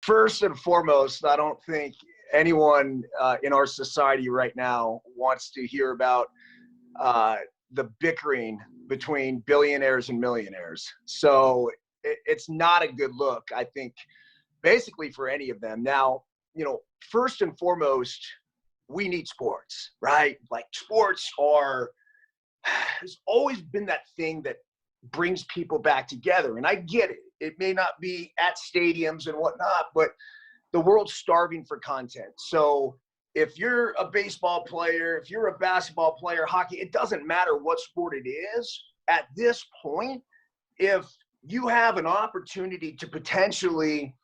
first and foremost, I don't think anyone in our society right now wants to hear about the bickering between billionaires and millionaires. So it's not a good look, I think, basically for any of them. Now, first and foremost, we need sports, right? Like sports has always been that thing that brings people back together. And I get it. It may not be at stadiums and whatnot, but the world's starving for content. So if you're a baseball player, if you're a basketball player, hockey, it doesn't matter what sport it is. At this point, if you have an opportunity to potentially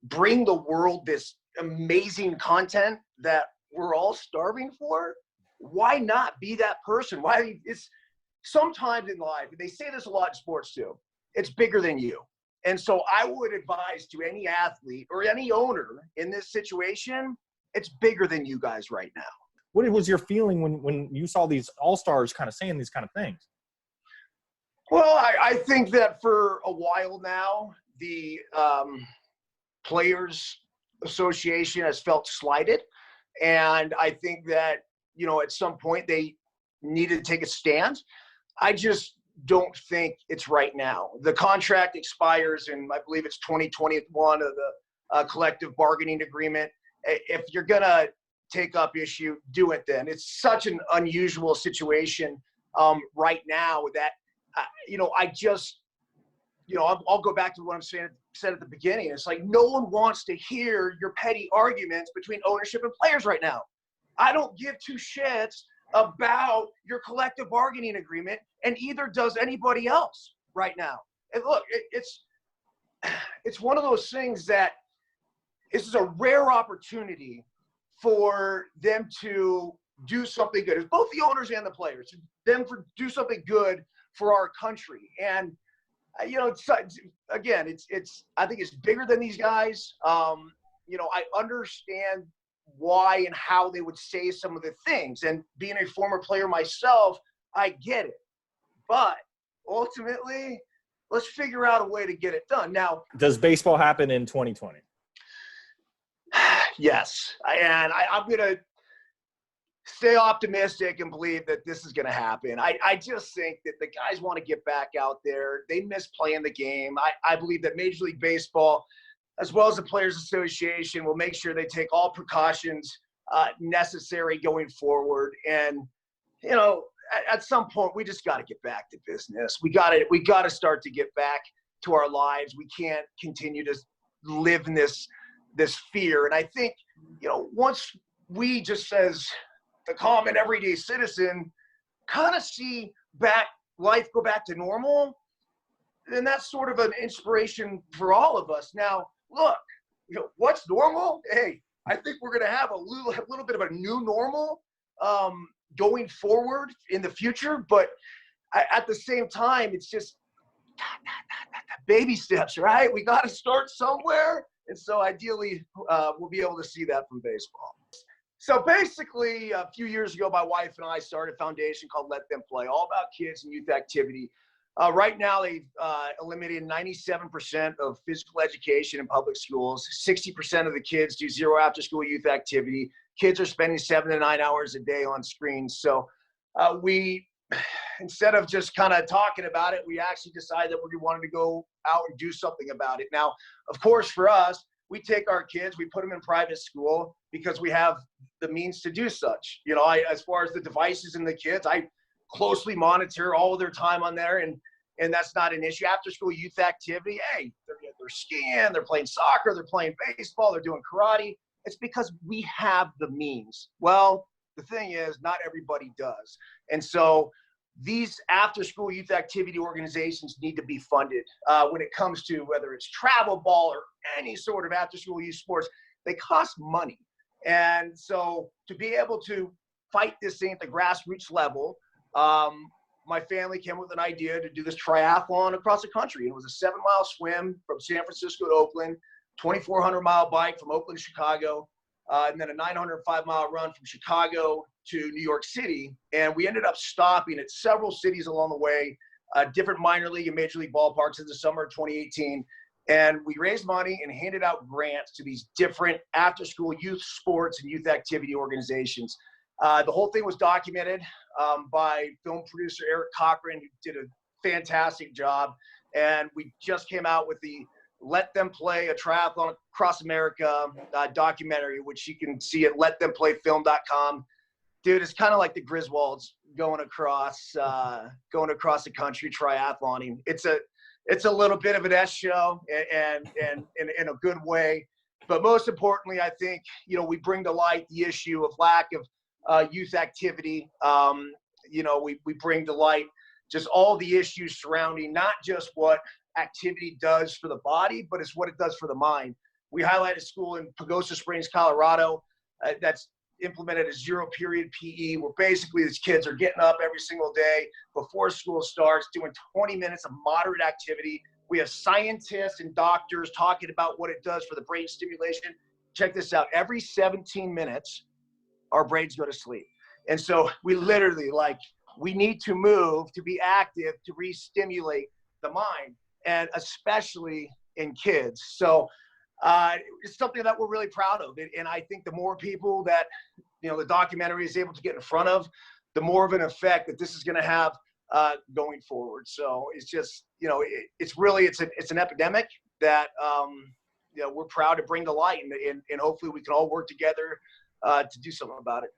bring the world this amazing content that we're all starving for, why not be that person? It's sometimes in life, and they say this a lot in sports too, it's bigger than you. And so I would advise to any athlete or any owner in this situation, it's bigger than you guys right now. What was your feeling when you saw these all-stars kind of saying these kind of things? Well, I think that for a while now, the Players Association has felt slighted. And I think that, at some point they needed to take a stand. I just don't think it's right now. The contract expires in, I believe it's 2021 of the collective bargaining agreement. If you're going to take up issue, do it then. It's such an unusual situation right now that, I'll go back to what I'm said at the beginning. It's like no one wants to hear your petty arguments between ownership and players right now. I don't give two shits about your collective bargaining agreement, and either does anybody else right now. And look, it's one of those things that this is a rare opportunity for them to do something good. It's both the owners and the players, them for do something good for our country. And again, I think it's bigger than these guys. I understand why and how they would say some of the things. And being a former player myself, I get it. But ultimately, let's figure out a way to get it done. Now, does baseball happen in 2020? Yes. And I'm going to stay optimistic and believe that this is going to happen. I just think that the guys want to get back out there. They miss playing the game. I believe that Major League Baseball, as well as the Players Association, will make sure they take all precautions necessary going forward. And, at some point, we just got to get back to business. We got to start to get back to our lives. We can't continue to live in this fear. And I think, once we just as the common everyday citizen kind of see life go back to normal, then that's sort of an inspiration for all of us. Now, look, what's normal? Hey, I think we're going to have a little bit of a new normal going forward in the future. But at the same time, it's just baby steps, right? We got to start somewhere. And so ideally, we'll be able to see that from baseball. So basically, a few years ago, my wife and I started a foundation called Let Them Play, all about kids and youth activity. Right now, they've eliminated 97% of physical education in public schools. 60% of the kids do zero after-school youth activity. Kids are spending 7 to 9 hours a day on screens. So we, instead of just kind of talking about it, we actually decided that we wanted to go out and do something about it. Now, of course, for us, we take our kids, we put them in private school because we have the means to do such. As far as the devices and the kids, I closely monitor all of their time on there, and that's not an issue. After school youth activity, hey, they're skiing, they're playing soccer, they're playing baseball, they're doing karate. It's because we have the means. Well, the thing is, not everybody does. And so these after-school youth activity organizations need to be funded when it comes to whether it's travel ball or any sort of after-school youth sports. They cost money. And so to be able to fight this thing at the grassroots level, my family came with an idea to do this triathlon across the country. It was a 7-mile swim from San Francisco to Oakland, 2,400-mile bike from Oakland to Chicago, and then a 905-mile run from Chicago to New York City. And we ended up stopping at several cities along the way, different minor league and major league ballparks in the summer of 2018. And we raised money and handed out grants to these different after-school youth sports and youth activity organizations. The whole thing was documented by film producer Eric Cochran, who did a fantastic job. And we just came out with the Let Them Play, a triathlon across America documentary, which you can see at letthemplayfilm.com. Dude, it's kind of like the Griswolds going across the country triathloning. It's a little bit of an S show and in a good way. But most importantly, I think, we bring to light the issue of lack of youth activity. We bring to light just all the issues surrounding not just what activity does for the body, but it's what it does for the mind. We highlight a school in Pagosa Springs, Colorado, that's implemented a 0-period PE, where basically these kids are getting up every single day before school starts, doing 20 minutes of moderate activity. We have scientists and doctors talking about what it does for the brain stimulation. Check this out. Every 17 minutes, our brains go to sleep. And so we literally, we need to move, to be active, to re-stimulate the mind, and especially in kids. So it's something that we're really proud of. And I think the more people that, the documentary is able to get in front of, the more of an effect that this is going to have going forward. So it's just, it's an epidemic that, we're proud to bring to light, and hopefully we can all work together to do something about it.